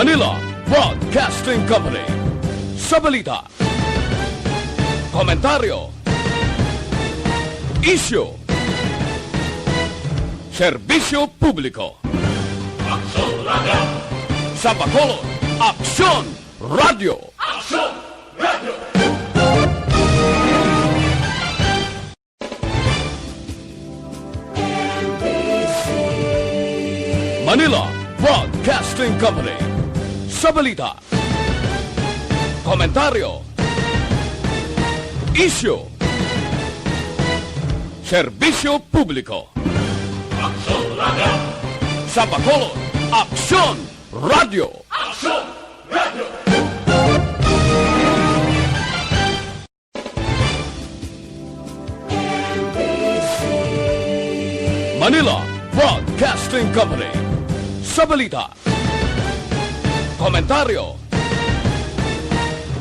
Manila Broadcasting Company. Sa balita, komentaryo, isyu, serbisyo publiko. Aksyon Radio! Sa Bacolod, Aksyon Radio! Aksyon Radio! Manila Broadcasting Company. Sa balita, komentaryo, isyu, serbisyo publiko. Aksyon Radio! Sa Bacolod, Aksyon Radio! Aksyon Radio! Manila Broadcasting Company. Sa balita, komentaryo,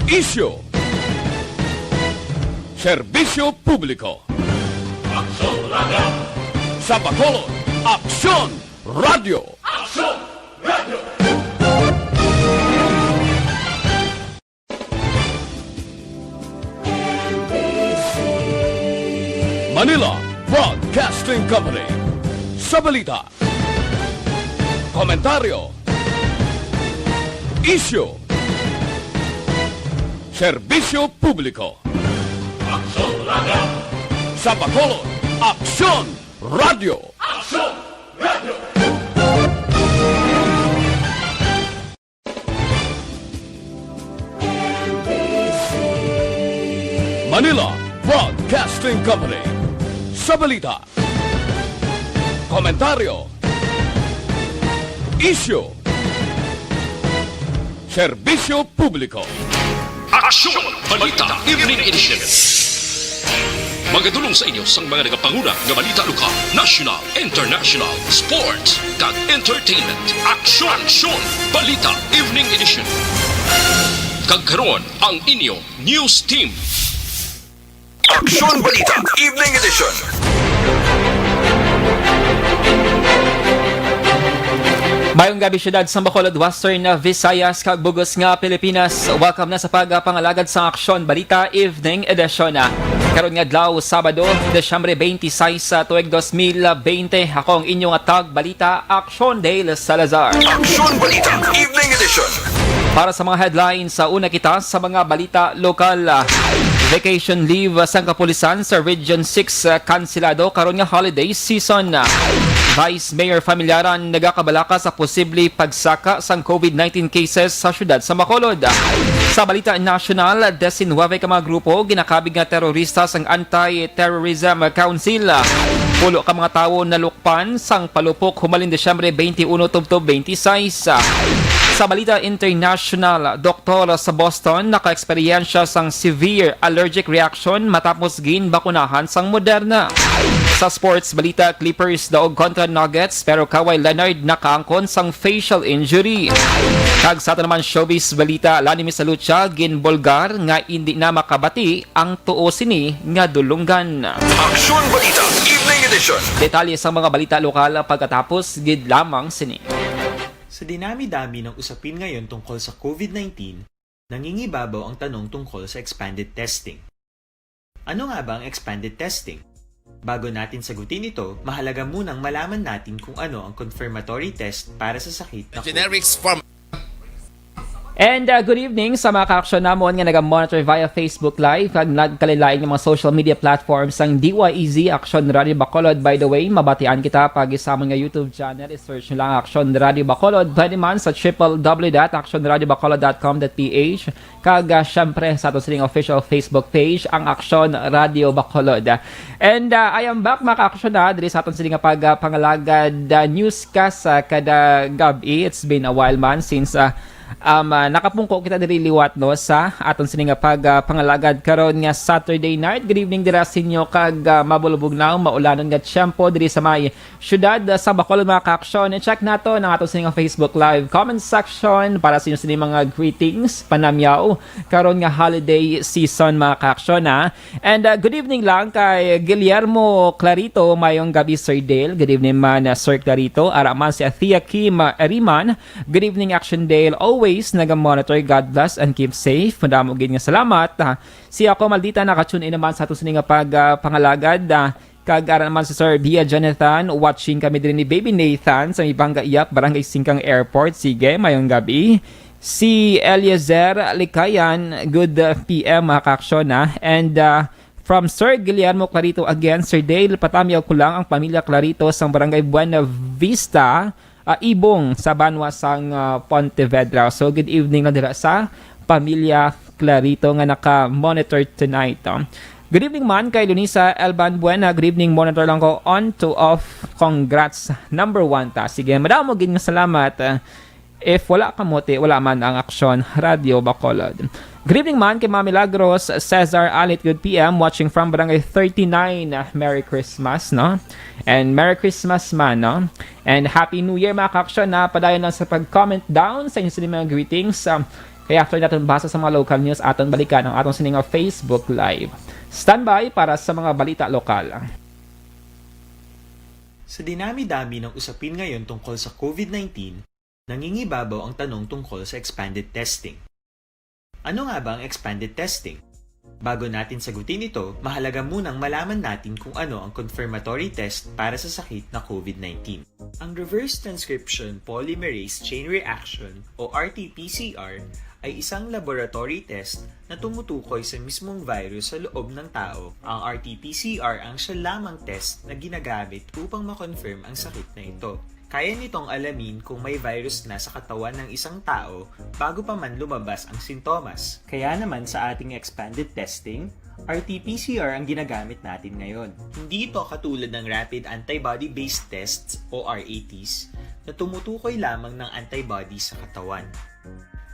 isyu, serbisyo publiko. Aksyon Radio! Sa Bacolod, Aksyon Radio! Aksyon Radio! Manila Broadcasting Company. Sa balita, komentaryo, isyu, serbisyo publiko. Aksyon Radio! Sa Bacolod, Aksyon Radio! Aksyon Radio! Manila Broadcasting Company. Sa balita, komentaryo, isyu, serbisyo publiko. Aksyon! Balita Evening Edition. Magadulong sa inyo sang mga nagapanguna ng balita lokal, national, international, sports, kag entertainment. Aksyon! Balita Evening Edition. Kagkaroon ang inyo news team. Aksyon Balita Evening Edition. Mayong gabi syudad sa Bacolod, Western Visayas, kag Bugos nga Pilipinas. Welcome na sa pagpangalagad sa Aksyon Balita Evening Edition. Karon nga adlaw Sabado, Desyembre 26 sa tuig 2020. Ako ang inyong atag balita, Aksyon Dale Salazar. Aksyon Balita Evening Edition. Para sa mga headlines, sa una kita sa mga balita lokal. Vacation leave sa kapulisan sa Region 6 kansilado karon nga holiday season. Vice Mayor Familyaran nagakabalaka sa posible pagsaka sang COVID-19 cases sa syudad sa Bacolod. Sa balita national, 19 ka mga grupo ginakabig nga terorista sang Anti-Terrorism Council. Pulo ka mga tawo nalukpan sang palupok humalin Desyembre 21 tubtob 26. Sa balita international, doktor sa Boston naka-eksperyensya sang severe allergic reaction matapos ginbakunahan sang Moderna. Sa sports balita, Clippers daog kontra Nuggets pero Kawhi Leonard nakaangkon sang facial injury. Kag sa ito naman showbiz balita, Lani Misalucha ginbolgar nga hindi na makabati ang tuo sini nga dulunggan. Aksyon Balita Evening Edition. Detalye sa mga balita lokal pagkatapos gid lamang sini. Sa dinami-dami ng usapin ngayon tungkol sa COVID-19, nangingibabaw ang tanong tungkol sa expanded testing. Ano nga ba ang expanded testing? Bago natin sagutin ito, mahalaga munang malaman natin kung ano ang confirmatory test para sa sakit na generics form. And good evening sa mga ka-aksyon namon nga nag-monitor via Facebook Live kag nagkalilain ng mga social media platforms ang DYEZ Aksyon Radio Bacolod. By the way, mabatian kita pag isamon nga YouTube channel. I-search nyo lang Aksyon Radio Bacolod. Pwede man sa www.actionradiobacolod.com.ph kag syempre sa ato siling official Facebook page ang Aksyon Radio Bacolod. And I am back mga ka-aksyon diri sa aton siling pagpangalagad newscast kada gabi. It's been a while man since nakapungko kita diri liwat no sa aton sini nga pangalagad karon nga Saturday night. Good evening dira sa inyo kag mabulubog na maulanon nga tiyempo diri sa may syudad sa Bacolod mga ka-aksyon. I-check nato ang aton sini nga Facebook live comment section para sa inyo sini mga greetings panamyaw karon nga holiday season mga ka-aksyon ha. And good evening lang kay Guillermo Clarito mayong gabi Sir Dale. Good evening man Sir Clarito. Ara man si Athea Kim Eriman. Good evening Action Dale. Always naga-monitor. God bless and keep safe. Madamo gid nga salamat. Si ako Maldita nakatune in naman sa ato sini nga pangalagad. Kag-ara naman si Sir Bia Jonathan watching kami din ni Baby Nathan sa Ibanga Iyak Barangay Singkang Airport. Sige, mayong gabi. Si Eliezer Likayan, good PM mga ka-aksyon ha. And from Sir Guillermo Clarito again, Sir Dale, patamiyaw ko lang ang pamilya Clarito sa Barangay Buena Vista, Ibong sa Banwa sang Pontevedra. So good evening na dira sa pamilya Clarito nga naka-monitor tonight. Good evening man kay Lunisa Elban Buena. Good evening, monitor lang ko on to off. Congrats number 1 ta. Sige, madamo gid nga salamat. If wala ka mote, wala man ang Aksyon Radio Bacolod. Good evening man kay Mami Milagros Cesar Alit, good PM watching from Barangay 39. Merry Christmas no. And Merry Christmas man no. And Happy New Year mga ka-aksyon na padayon lang sa pag-comment down sa inyo sa mga greetings. Kaya after natin basa sa mga local news aton balikan ang atong sining Facebook live. Standby para sa mga balita lokal. Sa dinami-dami ng usapin ngayon tungkol sa COVID-19, nangingibabaw ang tanong tungkol sa expanded testing. Ano nga ba ang expanded testing? Bago natin sagutin ito, mahalaga munang malaman natin kung ano ang confirmatory test para sa sakit na COVID-19. Ang reverse transcription polymerase chain reaction o RT-PCR ay isang laboratory test na tumutukoy sa mismong virus sa loob ng tao. Ang RT-PCR ang siya lamang test na ginagamit upang makonfirm ang sakit na ito. Kaya nitong alamin kung may virus na sa katawan ng isang tao bago pa man lumabas ang sintomas. Kaya naman sa ating expanded testing, RT-PCR ang ginagamit natin ngayon. Hindi ito katulad ng Rapid Antibody-Based Tests o RATs na tumutukoy lamang ng antibodies sa katawan.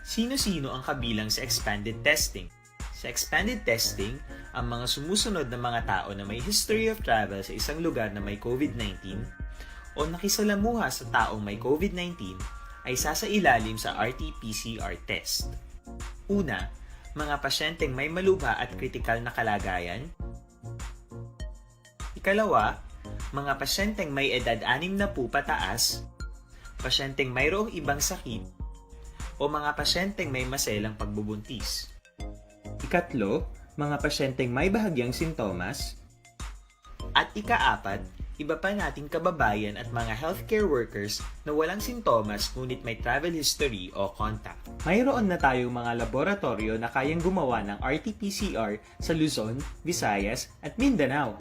Sino-sino ang kabilang sa expanded testing? Sa expanded testing, ang mga sumusunod na mga tao na may history of travel sa isang lugar na may COVID-19 o nakisalamuha sa taong may COVID-19 ay sasailalim sa RT-PCR test. Una, mga pasyenteng may malubha at kritikal na kalagayan. Ikalawa, mga pasyenteng may edad 60 pataas, pasyenteng mayroong ibang sakit, o mga pasyenteng may maselang pagbubuntis. Ikatlo, mga pasyenteng may bahagyang sintomas. At ikaapat, iba pa nating kababayan at mga healthcare workers na walang sintomas ngunit may travel history o contact. Mayroon na tayong mga laboratorio na kayang gumawa ng RT-PCR sa Luzon, Visayas at Mindanao.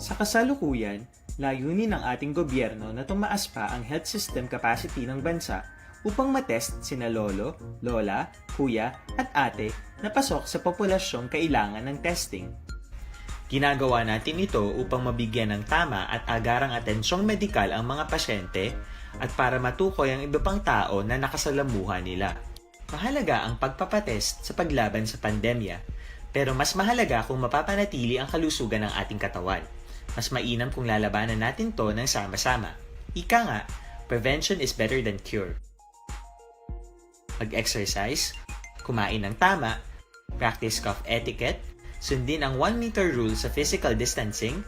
Sa kasalukuyan, layunin ng ating gobyerno na tumaas pa ang health system capacity ng bansa upang matest sina lolo, lola, kuya at ate na pasok sa populasyong kailangan ng testing. Ginagawa natin ito upang mabigyan ng tama at agarang atensyong medikal ang mga pasyente at para matukoy ang iba pang tao na nakasalamuha nila. Mahalaga ang pagpapatest sa paglaban sa pandemya, pero mas mahalaga kung mapapanatili ang kalusugan ng ating katawan. Mas mainam kung lalabanan natin to ng sama-sama. Ika nga, prevention is better than cure. Mag-exercise, kumain ng tama, practice cough etiquette, sundin ang 1 meter rule sa physical distancing,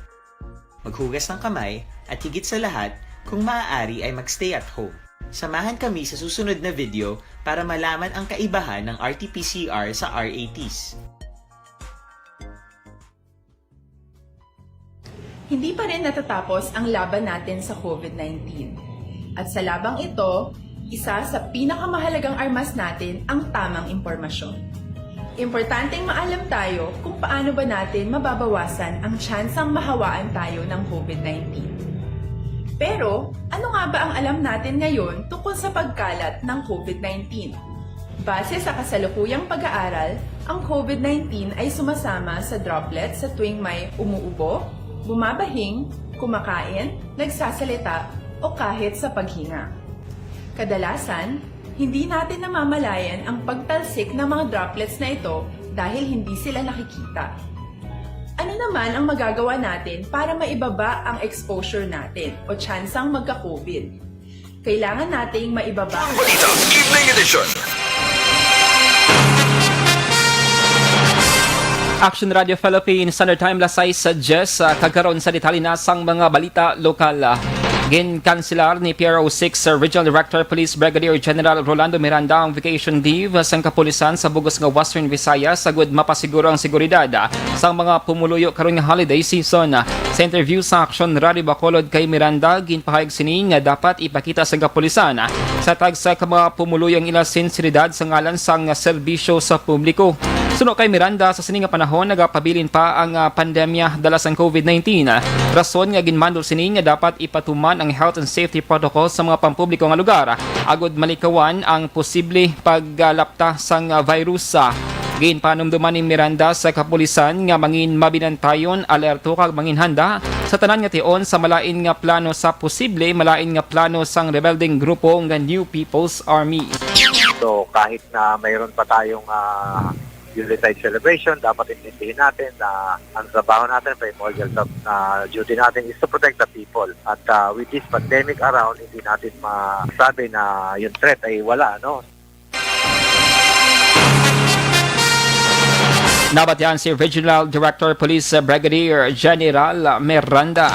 maghugas ng kamay, at higit sa lahat, kung maaari ay magstay at home. Samahan kami sa susunod na video para malaman ang kaibahan ng RT-PCR sa RATs. Hindi pa rin natatapos ang laban natin sa COVID-19. At sa labang ito, isa sa pinakamahalagang armas natin ang tamang impormasyon. Importanteng maalam tayo kung paano ba natin mababawasan ang tsansang mahawaan tayo ng COVID-19. Pero, ano nga ba ang alam natin ngayon tungkol sa pagkalat ng COVID-19? Base sa kasalukuyang pag-aaral, ang COVID-19 ay sumasama sa droplets sa tuwing may umuubo, bumabahing, kumakain, nagsasalita, o kahit sa paghinga. Kadalasan, Hindi natin namamalayan ang pagtalsik ng mga droplets na ito dahil hindi sila nakikita. Ano naman ang magagawa natin para maibaba ang exposure natin o tsansang magka-COVID? Kailangan nating maibaba Aksyon Balita Evening Edition. Action Radio Philippines Standard Time lasay sa Jess kagkaroon sa detalye na sang mga balita lokal. Ginkanselar ni PRO6 Regional Director Police Brigadier General Rolando Miranda ang vacation leave sang kapulisan sa bugos nga Western Visayas sagud mapasiguro ang seguridad sa mga pumuluyo karon nga holiday season. Sa interview sa Aksyon Radio Bacolod kay Miranda, ginpahayag sini nga dapat ipakita sa kapulisan sa tagsa ka mga pumuluyo ang ila sinseridad sa ngalan sang serbisyo sa publiko. Suno kay Miranda, sa sining nga panahon nagapabilin pa ang pandemya dala sang COVID-19. Rason nga ginmandol sini nga dapat ipatuman ang health and safety protocol sa mga pampubliko nga lugar agud malikawan ang posible paggalapta sang virus. Ginpanumduman ni Miranda sa kapulisan nga mangin mabinantayon, alerto kag mangin handa sa tanan nga tion sa malain nga plano sa posible malain nga plano sang rebelding grupo nga New People's Army. So kahit na mayroon pa tayong Yuletide celebration, dapat intindihin natin na ang trabaho natin, primordial duty natin is to protect the people. At with this pandemic around, hindi natin masabi na yung threat ay wala, no? Nabatyan si Regional Director Police Brigadier General Miranda.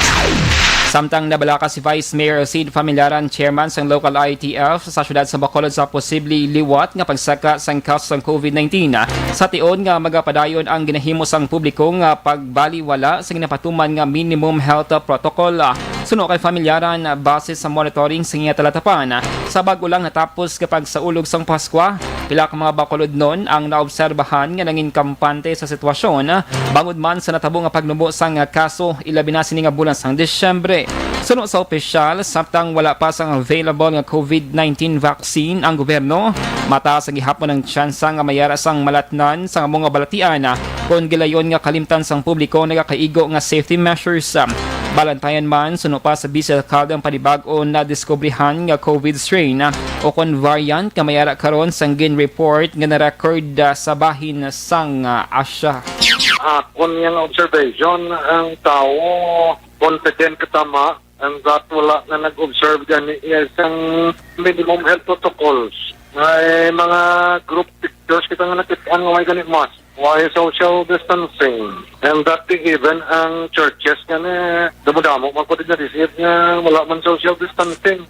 Samtang nabalaka si Vice Mayor Sid Familiaran, chairman sang local ITF sa syudad sa Bacolod sa posibleng liwat nga pagsaka sang kaso sang COVID-19. Sa tion nga magapadayon ang ginahimo sang publiko nga pagbaliwala sa ginapatuman nga minimum health protocol. Suno kay Familiaran, base sa monitoring sa nga talatapan sa bago lang natapos kapag sa ulog sang Paskwa, pila ka mga Bacolod nun ang naobserbahan nga nangin kampante sa sitwasyon bangod man sa natabo nga pagnubo sang kaso ilabi na sini nga bulan sang Disyembre. Suno sa opisyal, samtang wala pa sang available nga COVID-19 vaccine ang gobyerno, mataas ang gihapon ng tsansa nga mayara sang malatnan sa mga balatian kung gilayon nga kalimtan sang publiko nagakaigo nga safety measures. Balantayan man, suno pa sa Bisel Alcalde ang panibag-o na diskubrihan nga COVID strain o kon variant nga mayara karon sang gin-report nga na-record sa bahin sang Asya. Kung yung observation, ang tao confident katama and that wala na nag-observe gani isang minimum health protocols. May mga group pictures kita nga nakitaan nga may ganit mas. Why social distancing? And that even ang churches gani damo-damo magpapit na receive nga wala man social distancing.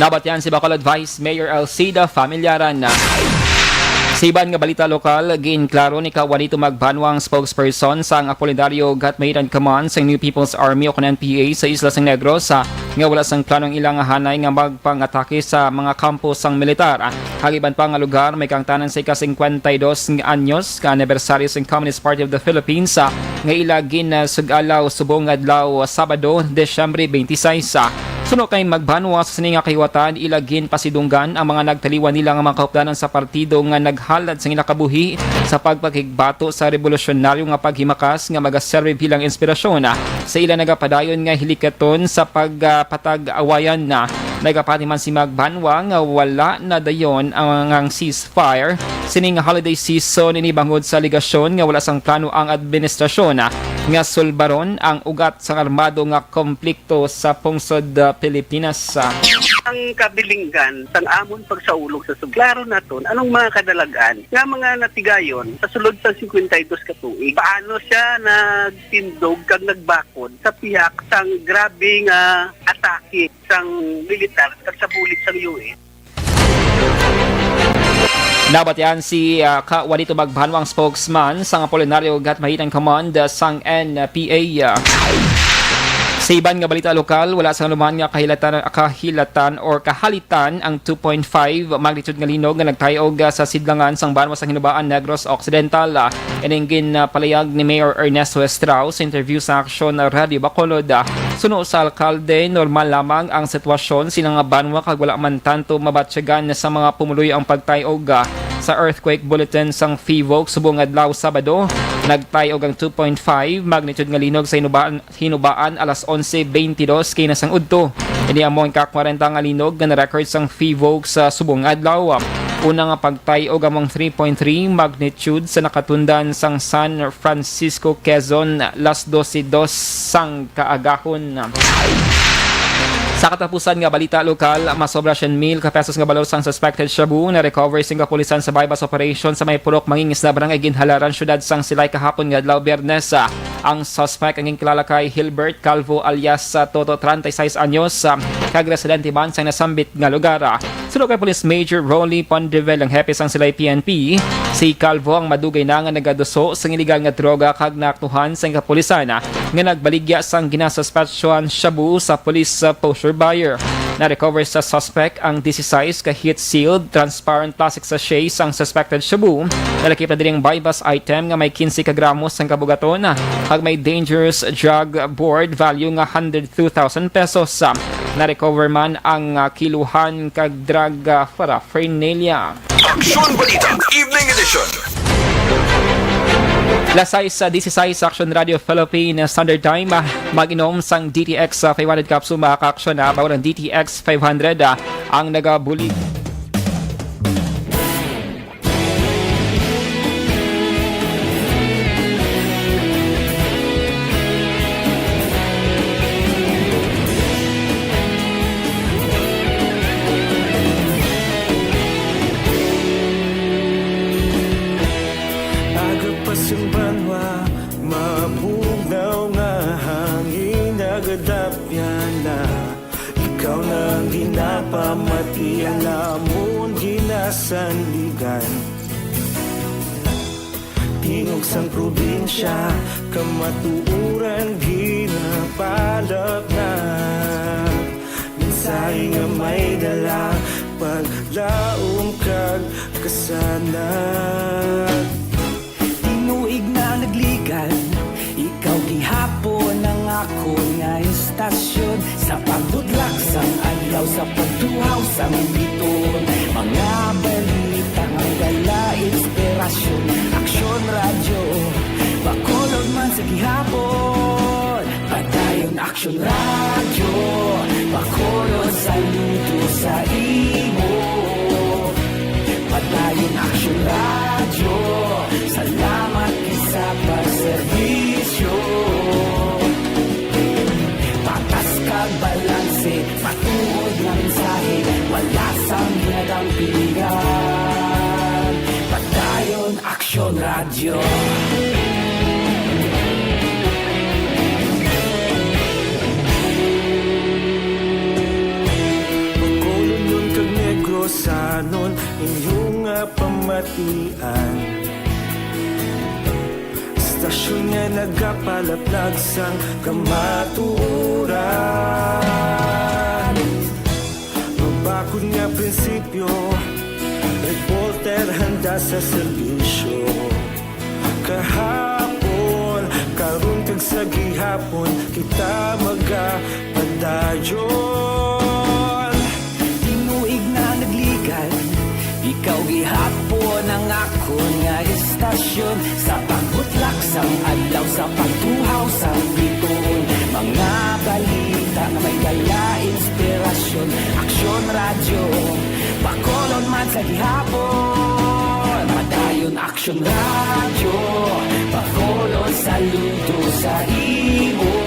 Nabatyan si Bacolod Vice Mayor Alcida Familiaran. Sa iban nga balita lokal, ginklaro ni Juanito Magbanwang spokesperson sa Apolinario Gatmaidan Command sa New People's Army o NPA sa Isla San Negros nga wala sang planong ilang hanay nga magpangatake sa mga kampo sang militar. Haliban pa nga lugar may kang tanan sa ika-52 anyos ka anibersaryo sa Communist Party of the Philippines nga ilagin sugalaw subong adlaw Sabado, Desyembre 26. Suno kay Magbanwa sa sining nga kahiwatan, ilagin pasidunggan ang mga nagtaliwan nila nga mga kaupdanan sa partido nga naghalad sa kabuhi sa pagpakigbato sa revolusyonaryo nga paghimakas nga magaserve bilang inspirasyon sa ila nagapadayon nga hilikaton sa pagpatag-awayan na. Nagapati man si Magbanwa nga wala na dayon ang ceasefire sining holiday season inibangod sa ligasyon nga wala sang plano ang administrasyon nga sulbaron ang ugat sa armado nga konflikto sa pungsod Pilipinas. Ang kabilinggan sang amon pagsaulog sa suglaro naton anong mga kadalagan nga mga natigayon sa sulod sa 52 ka tuig paano siya nagtindog kag nagbakod sa piyak sang grabe nga atake sang militar kag sa bulit sang UN. Nabatyan si Juanito Magbanwang spokesman sang Apolinario Gatmaidan Command sang NPA. Sa iban nga balita lokal, wala sa luman nga kahilitan ang 2.5 magnitude nga linog nga nagtayog sa sidlangan sang Banwa sang Hinubaan, Negros Occidental. Iningin palayag ni Mayor Ernesto Estrao sa interview sa Aksyon Radio Bacolod. Suno sa alkalde, normal lamang ang sitwasyon silang nga Banwa kag wala man tanto mabatsyagan sa mga pumuloy ang pagtayog sa sa earthquake bulletin sang FIVOC subong adlaw Sabado. Nagtay og ang 2.5 magnitude nga linog sa hinubaan alas 11:22 kay nasang udto. Ini among ka-40 nga linog nga na-record sang FIVOC sa subong adlaw. Una nga pagtay og among 3.3 magnitude sa nakatundan sang San Francisco, Quezon, las 12:02 sang kaagahon. Sa katapusan nga balita lokal, masobra 100,000 pesos nga balor sang suspected shabu na recover sing kapulisan sa bypass operation sa may purok mangingisda barangay Ginhalaran syudad sang Silay kahapon nga adlaw Biyernes. Ang suspect ang kilala kay Hilbert Calvo alias Toto 36 anyos kag residente man sa nasambit nga lugar. Sulod kay Police Major Rolly Pondevel ang hepe sang Silay PNP, si Calvo ang madugay na nga nagaduso sang illegal nga droga kag naaktuhan sang kapulisan nga nagbaligya sang ginasuspetsyohan shabu sa police poster buyer. Na-recover sa suspect ang 16 ka heat-sealed transparent plastic sachet sang suspected shabu. Nalakip na din ang bypass item nga may 15 ka gramos ang kabugaton kag may dangerous drug board value nga 102,000 pesos. Na-recover man ang kiluhan kag drug paraphernalia. Aksyon Balita, Evening Edition. Lasay sa 16 Aksyon Radio Philippine Standard Time, mag-inom sang DTX 500 capsule makaka-aksyon bawal ng DTX 500 ang nagabulig. Ikaw nang ginapamati ang lamon ginasandigan. Tingog sang probinsya kamatuuran ginapalak na. Minsay nga may dala paglaom kag kasanag. Tinuig na nagligan, ikaw gihapon ang ako nga istasyon. Sa pagdudlak sang adlaw, sa pagtuhaw sang biton. Mga balita nga dala inspirasyon. Aksyon radyo, bakolod man sa gihapon. Padayon Aksyon radyo, bakolod sa luto sa imo. Padayon Aksyon radyo, salamat sa pagserbisyo. Patas kag balanse, patuod ng mensahe, wala sang ginadang pilihan. Padayon Aksyon radyo. Bakolon nun kag Negrosanon, inyong pamatian. Stasyon nga nagapalaplag sang kamaturan. Mabakod nga prinsipyo, reporter handa sa serbisyo. Kahapon, karon kag sa gihapon, kita magapadayon. Tinuig na nagligan, ikaw gihapon ang ako nga istasyon. Sa pagbutlak sang adlaw, sa pagtuhaw sang biton. Mga balita nga may dala inspirasyon. Aksyon radyo, bakolon man sa gihapon. Padayon Aksyon radyo, bakolon sa luto sa imo.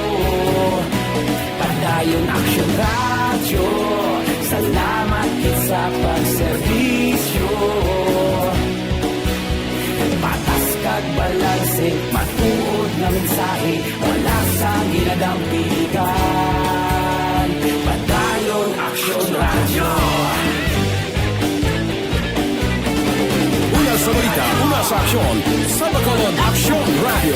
Padayon Aksyon radyo, salamat sa pagserbisyo. Patas kag balanse, matuod na mensahe, wala sang ginadang pilihan. Padayon Aksyon radyo. Una sa balita, una sa aksyon, sa bakolod Aksyon Radio.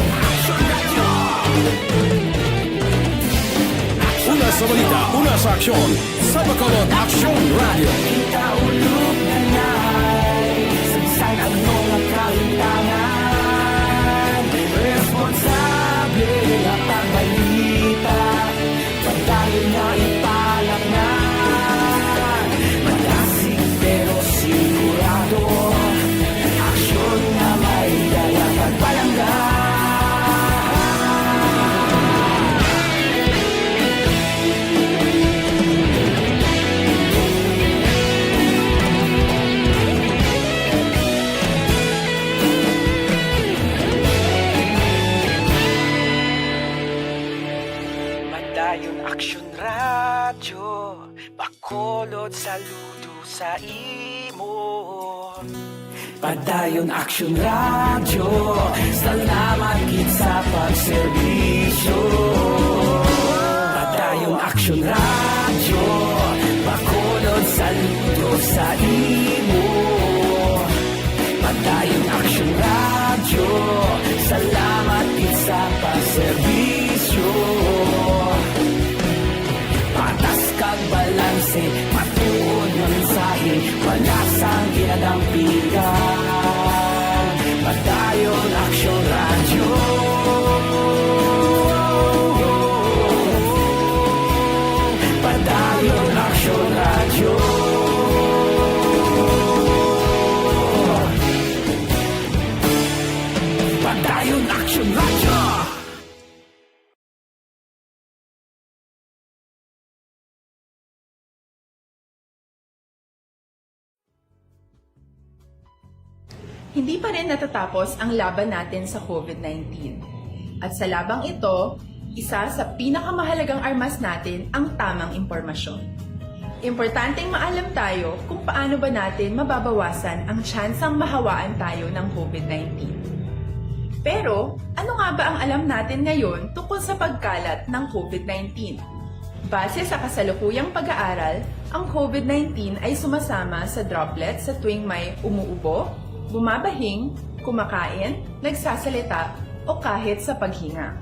Una sa balita, una sa aksyon, sa bakolod Aksyon Radio. Kita ulog na na'y sagsay ang mga kalintangan. Responsable at ang balita, pagdayon na ipalak na. Malasig pero sigurado, Bacolod, saludo sa imo. Padayon Aksyon Radyo, salamat gid sa pagserbisyo. Padayon Aksyon Radyo, Bacolod, saludo sa imo. Padayon Aksyon Radyo, salamat gid sa pagserbisyo. Patas kag balanse, matuod ng mensahe, wala sang ginadampigan. Padayon Aksyon Radyo. Padayon Aksyon Radyo. Padayon Aksyon Radyo. Hindi pa rin natatapos ang laban natin sa COVID-19. At sa labang ito, isa sa pinakamahalagang armas natin ang tamang impormasyon. Importanteng maalam tayo kung paano ba natin mababawasan ang tsansang mahawaan tayo ng COVID-19. Pero, ano nga ba ang alam natin ngayon tungkol sa pagkalat ng COVID-19? Base sa kasalukuyang pag-aaral, ang COVID-19 ay sumasama sa droplets sa tuwing may umuubo, bumabahing, kumakain, nagsasalita, o kahit sa paghinga.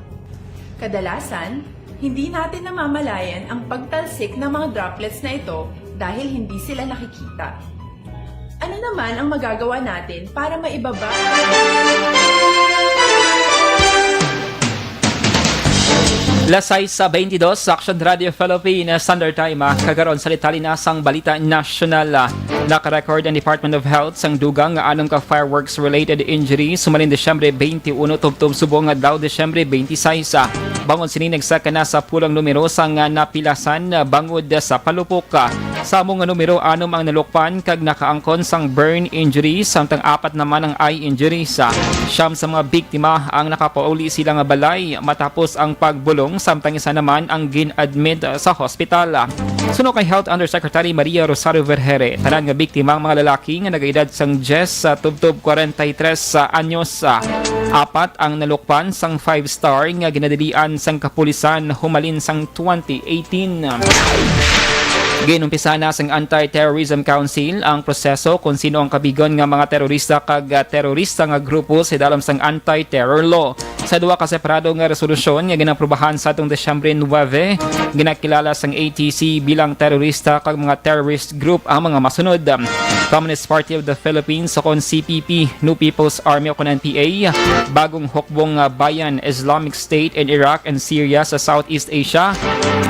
Kadalasan, hindi natin namamalayan ang pagtalsik ng mga droplets na ito dahil hindi sila nakikita. Ano naman ang magagawa natin para maibaba? Lasay sa 22 sa Aksyon Radio Philippines Standard Time kagaron sa litalinasang balita national. Nakarecord ang Department of Health sang dugang nga anong ka fireworks related injury sumalin Desyembre 21 tubtob subong adlaw Desyembre 26. Bangon sini nagsaka na sa pulang numero sang napilasan bangod sa palupok. Sa among numero anom ang nalukpan kag nakaangkon sang burn injuries samtang apat naman ang eye injuries. Siyam sa mga biktima ang nakapauli sila nga balay matapos ang pagbulong samtang isa naman ang gin-admit sa hospital. Suno kay Health Undersecretary Maria Rosario Vergere, tanan nga biktima ang mga lalaki nga nagaedad sang 10 sa tubtob 43 anyos. Apat ang nalukpan sang 5-star nga ginadilian sang kapulisan humalin sang 2018. Ginumpisa na sang Anti-Terrorism Council ang proseso kung sino ang kabigon nga mga terorista kag terorista nga grupo sa dalam sang anti-terror law. Sa duwa ka separado nga resolusyon nga ginaprubahan sa atong Desyembre 9, ginakilala sang ATC bilang terorista kag mga terrorist group ang mga masunod. Communist Party of the Philippines o kon CPP, New People's Army o kon NPA, Bagong Hukbong Bayan, Islamic State in Iraq and Syria sa Southeast Asia,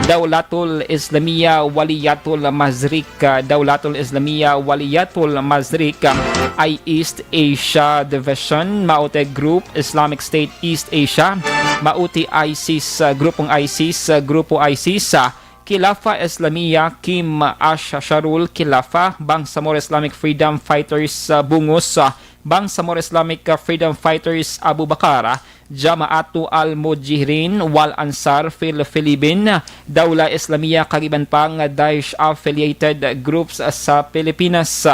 Dawlatul Islamiyah Waliyatul Mazrik, Dawlatul Islamiyah Waliyatul Mazrik ay East Asia Division, Maute Group, Islamic State East Asia, Mauti ISIS, Grupong ISIS, Grupo ISIS, Khilafa Islamiyah Kim Asharul Khilafa, Bangsamoro Islamic Freedom Fighters Bungus, Bangsamoro Islamic Freedom Fighters Abu Bakar, Jama'atu al-Mujirin wal Ansar fil Philippines, Dawla Islamiyah kagiban pang Daesh affiliated groups sa Pilipinas.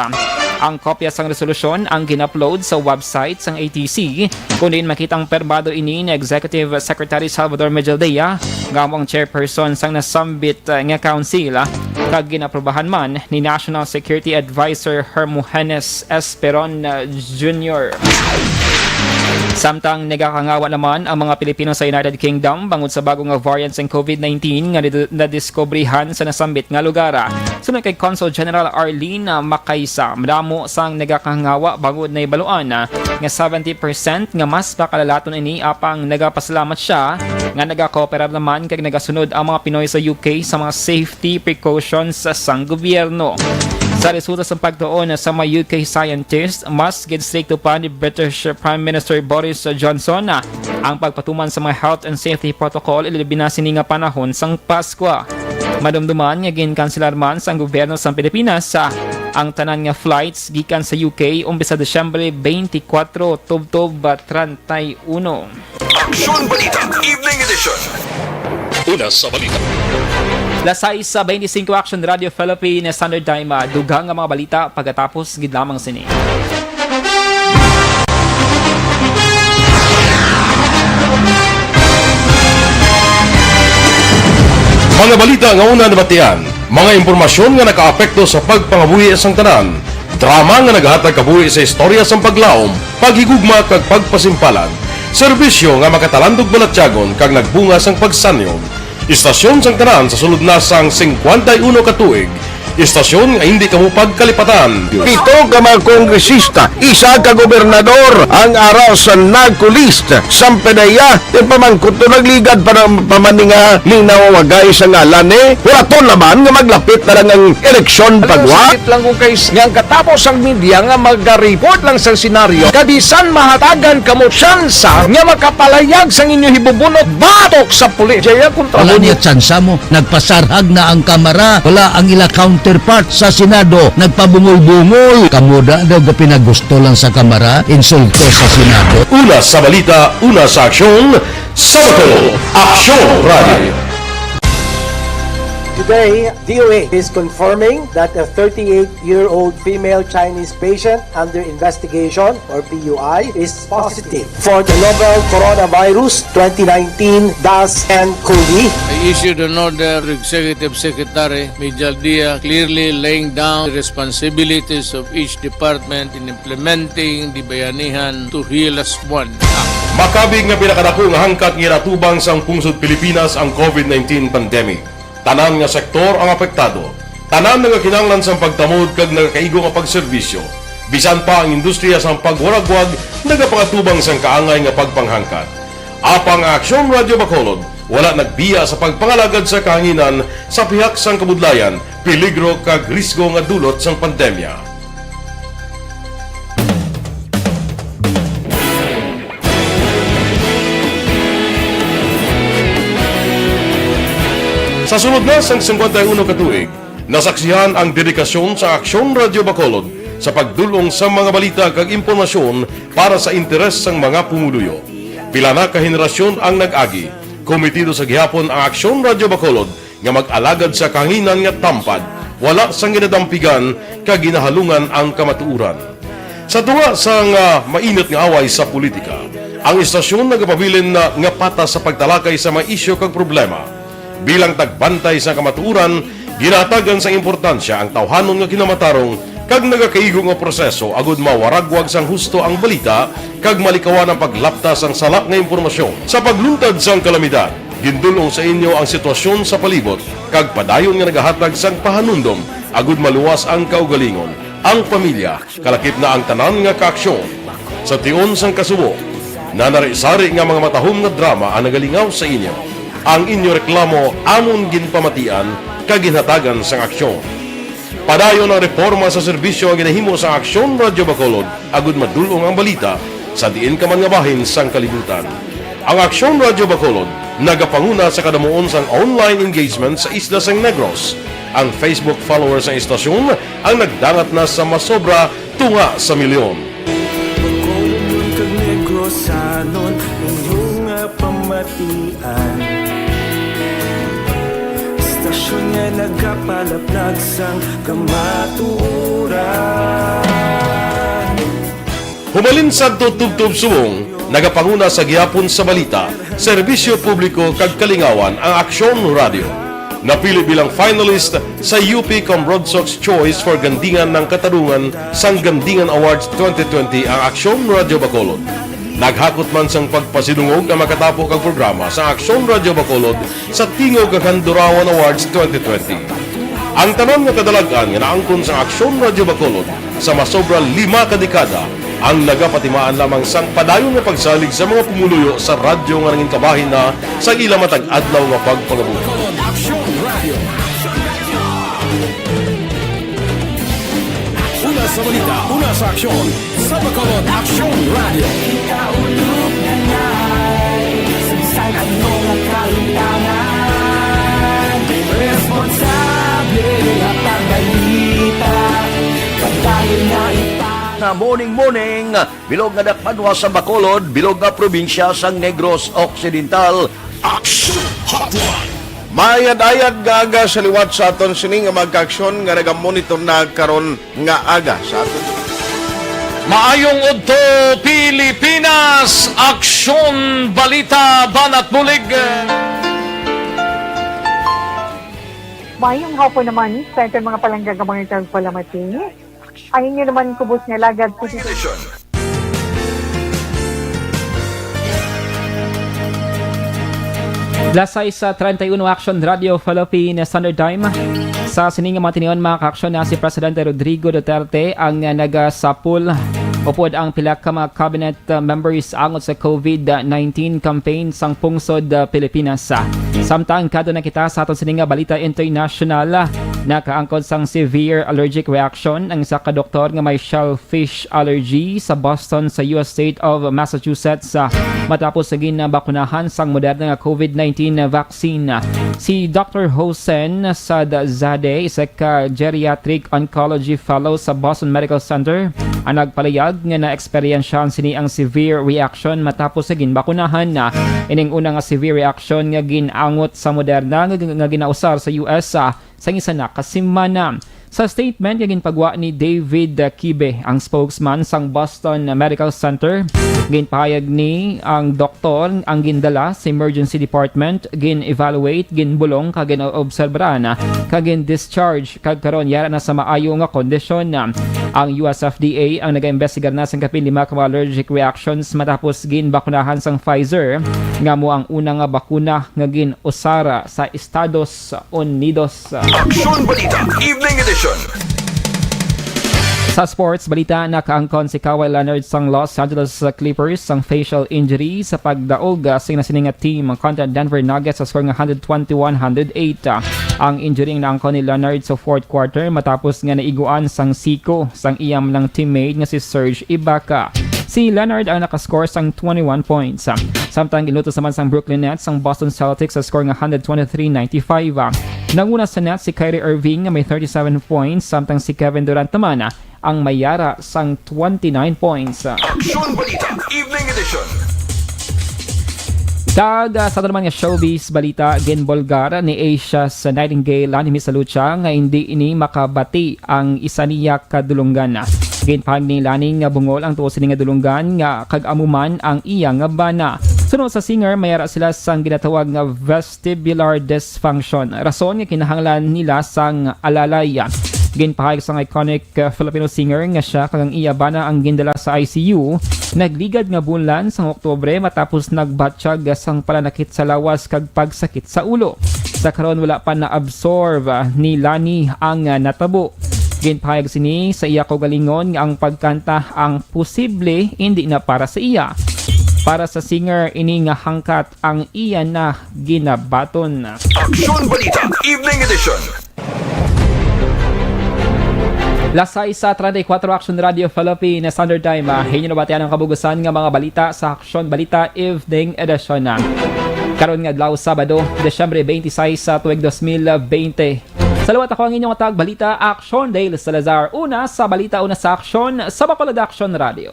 Ang kopya sang resolusyon ang ginupload sa website sang ATC kung din makitang permado ini ni Executive Secretary Salvador Mejaldea gamong chairperson sang nasambit nga council kag ginaprobahan man ni National Security Advisor Hermogenes Esperon Jr. Samtang nagakangawa naman ang mga Pilipino sa United Kingdom bangod sa bagong variant ng COVID-19 nga nadiskubrihan sa nasambit nga lugar. Sunod kay Consul General Arlene Makaysa, madamo sang nagakangawa bangod na ibaluan nga 70% nga mas pakalalaton ini apang nagapasalamat siya nga nagakooperar naman kag nagasunod ang mga Pinoy sa UK sa mga safety precautions sang gobyerno. Sa resulta sa pagtuon sa mga UK scientists, mas ginstrikto pa ni British Prime Minister Boris Johnson ang pagpatuman sa mga health and safety protocol ilabi na sini nga panahon sang Pasko. Madumduman nga ginkanselar man sa gobyerno sa Pilipinas ang tanan nga flights gikan sa UK umpisa Desyembre 24 tubtob 31. Aksyon Balita Evening Edition. Una sa balita. Lasay sa 25 Action Radio Philippines Standard Time, dugang nga mga balita pagkatapos gid lamang sini. Mga balita nga una nabatian, mga impormasyon nga nakaapekto sa pagpangabuhi sang tanan, drama nga naghatag kabuhi sa istorya sang paglaom, paghigugma kag pagpasimpalan, serbisyo nga makatalandog balatyagon kag nagbunga sang pagsanyog, istasyon sang tanan sa sulod na sang 51 ka tuig, istasyon nga hindi kamupag kalipatan. Pito ka mga kongresista, isa ka gobernador, ang araw sa nagkulist, sampedaya, yung pamangkot to nagligad para pamaninga linawagay sa ngalan wala to naman nga maglapit na lang ang eleksyon pagwa. Sakit lang kung kays nga katapos ang media nga mag-report lang sa senaryo, kadisan mahatagan kamo tsansa nga makapalayag sa inyo hibubunot batok sa pulis. Jaya kontra wala niya tsansa mo, nagpasarhag na ang kamera, wala ang ila counterpart sa Senado, nagpabungol-bungol. Kamuda daw ga pinagusto lang sa kamera, insulto sa Senado. Una sa balita, una sa aksyon, Sabado, Aksyon Radio. Today, DOA is confirming that a 38-year-old female Chinese patient under investigation, or PUI, is positive for the novel coronavirus 2019 DAS-CoV. I issued an order to Executive Secretary Major Dia clearly laying down the responsibilities of each department in implementing the Bayanihan to Heal as One Act. Makabig nga pinakadako nga hangkat nga natubang sang pungsod Pilipinas ang COVID-19 pandemic. Tanan nga sektor ang apektado. Tanan nga kinahanglan sang pagtamod kag nagakaigo nga pagserbisyo. Bisan pa ang industriya sang pagwaragwag nagapangatubang sang kaangay nga pagpanghangkat. Apang Aksyon Radio Bacolod wala nagbiya sa pagpangalagad sa kahanginan sa pihak sang kabudlayan, peligro kag risgo nga dulot sang pandemya. Sa sunod na sang 51 ka tuig, nasaksihan ang dedikasyon sa Aksyon Radio Bacolod sa pagdulong sa mga balita kag impormasyon para sa interes sang mga pumuluyo. Pila na ka henerasyon ang nag-agi, komitido sa gihapon ang Aksyon Radio Bacolod nga mag-alagad sa kahanginan nga tampad, wala sang ginadampigan kag ginahalungan ang kamatuuran. Sa tuwa sang mainit nga away sa politika, ang istasyon nagapabilin na nga patas sa pagtalakay sa mga isyu kag problema. Bilang tagbantay sa kamatuuran, ginatagan sa importansya ang tawhanon nga kinamatarong kag nagakaigo nga proseso agud mawaragwag sang husto ang balita kag malikawan ang paglapta sang salak nga impormasyon. Sa pagluntad sang kalamidad, gindulong sa inyo ang sitwasyon sa palibot kag padayon nga nagahatag sang pahanundom agud maluwas ang kaugalingon, ang pamilya, kalakip na ang tanan nga kaaksyon. Sa tion sang kasubo, nanari-sari nga mga matahom nga drama ang nagalingaw sa inyo. Ang inyo reklamo amon ginpamatian kag ginhatagan sang aksyon. Padayon ang reforma sa serbisyo ang ginahimo sa Aksyon Radio Bacolod agud madulong ang balita sa diin ka man nga bahin sang kalibutan. Ang Aksyon Radio Bacolod nagapanguna sa kadamuon sang online engagement sa isla sang Negros. Ang Facebook followers sa istasyon ang nagdangat na sa masobra tunga sa milyon. Bacolod kag Negros anon inyong pamatian. Stasyon nga nagkapalaplag sang kamatuuran. Humalin sa tutubtub subong, nagapanguna sa gihapon sa balita, serbisyo publiko kag kalingawan ang Aksyon Radio. Napili bilang finalist sa UP Broadsox Choice for Gandingan ng Katarungan sang Gandingan Awards 2020 ang Aksyon Radio Bacolod. Naghakot man sang pagpasidungog ang makatapo kang programa sa Aksyon Radio Bacolod sa Tingog kag Handurawan Awards 2020. Ang tanan nga kadalagan nga naangkon sa Aksyon Radio Bacolod sa masobra 5 ka dekada ang nagapatimaan lamang sang padayon nga pagsalig sa mga pumuluyo sa radyo nga nangin kabahin na sa ila matag adlaw nga pagpangabuhi. Una sa balita, una sa aksyon, sa Bacolod Aksyon Radio. Ikaulog na ngay, saan ano nga kalintangan, responsable at pagbalita, pagdahil na na morning, bilog nga dakpanwa sa Bacolod, bilog nga probinsya sang Negros Occidental. Aksyon Hotline! Mayad-ayad nga aga sa liwat sa aton sining nga magka-aksyon nga nagamonitor na karon nga aga sa aton. Maayong udto Pilipinas, Aksyon Balita Banat Mulig. Mayong hapon naman sa ating mga palanggagamang itang palamati. Ay inyo naman kubos nga lagad po dito. Lasay sa 31 Aksyon Radio Philippine Standard Time. Sa sininga matinion mga ka-aksyon na si Presidente Rodrigo Duterte ang nagasapul upod ang pila ka mga cabinet members angot sa COVID-19 campaign sang pungsod Pilipinas. Samtang kado na kita sa aton sininga balita international nakaangkod sang severe allergic reaction ang isa ka doktor nga may shellfish allergy sa Boston sa US state of Massachusetts matapos sa ginabakunahan sang moderna nga COVID-19 vaccine. Si Dr. Hosen Sadzade, isa ka geriatric oncology fellow sa Boston Medical Center, ang nagpalayag nga na-eksperyensyahan sini ang severe reaction matapos sa ginbakunahan na ining una nga severe reaction nga ginangot sa moderna nga ginausar sa US sa isa na kasimana. Sa statement nga ginpagwa ni David Kibe, ang spokesman sang Boston Medical Center, ginpahayag ni ang doktor ang gindala sa emergency department, gin-evaluate, ginbulong, kagin-obserbaran, kagin-discharge, kagkaroon yara na sa maayo nga kondisyon. Ang US FDA ang nag-imbestigar na sang kapin 5 ka allergic reactions matapos ginbakunahan sang Pfizer nga mo ang una nga bakuna nga gin-usara sa Estados Unidos. Aksyon Balita Evening Edition. Sa sports balita, nakaangkon si Kawhi Leonard sang Los Angeles Clippers sang facial injury sa pagdaog sa sininga team kontra Denver Nuggets sa score nga 121-108. Ang injury ang naangkon ni Leonard sa fourth quarter matapos nga naiguan sang siko sang iyam ng teammate nga si Serge Ibaka. Si Leonard ang nakascore sang 21 points. Samtang ginutos naman sang Brooklyn Nets sang Boston Celtics sa score nga 123-95. Nanguna sa Nets si Kyrie Irving nga may 37 points samtang si Kevin Durant naman ang mayara sang 29 points. Aksyon Balita Evening Edition. Sa naman nga showbiz balita, ginbolgar ni Asia's Nightingale ni Miss Lucha nga hindi ini makabati ang isa niya kadulungan. Ginpahag ni Laning nga bungol ang tuos nga dulungan nga kag-amuman ang iya nga bana. Sunod sa singer, mayara sila sang ginatawag nga vestibular dysfunction. Rason nga kinahanglan nila sang alalay. Ginpahayag sang iconic Filipino singer nga siya kagang iya bana ang gindala sa ICU. Nagligad nga bulan sang Oktubre matapos nagbatsyag sang palanakit sa lawas kag pagsakit sa ulo. Sa karon wala pa na-absorb ni Lani ang natabo. Ginpahayag sini sa iya kaugalingon nga ang pagkanta ang posible hindi na para sa iya. Para sa singer, ini nga hangkat ang iya na ginabaton. Aksyon Balita Evening Edition. Lasay sa 34 Aksyon Radio Philippine Standard Time. Hinyo na batian ang kabugusan nga mga balita sa Aksyon Balita Evening Edition. Karon nga adlaw Sabado, Desyembre 26 sa tuig 2020. Salawat ako ang inyong atag balita Aksyon Dale Salazar. Una sa balita, una sa Aksyon sa Bacolod Aksyon Radio.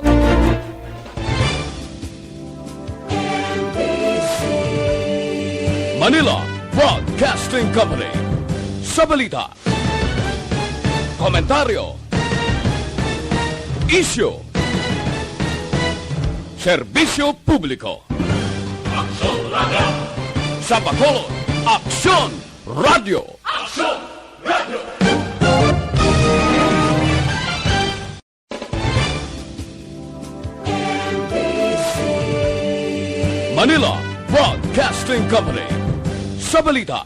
Manila Broadcasting Company. Sa balita, komentaryo, isyu, serbisyo publiko. Aksyon Radio. Sa Bacolod, Aksyon Radio. Aksyon Radio. Manila Broadcasting Company. Sa balita,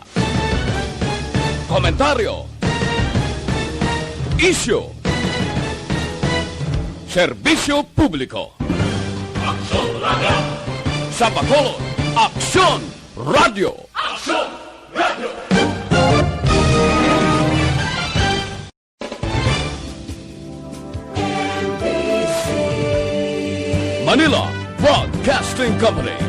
komentaryo, isyu, serbisyo publiko. Aksyon Radio. Sa Bacolod, Aksyon Radio. Aksyon Radio. Manila Broadcasting Company.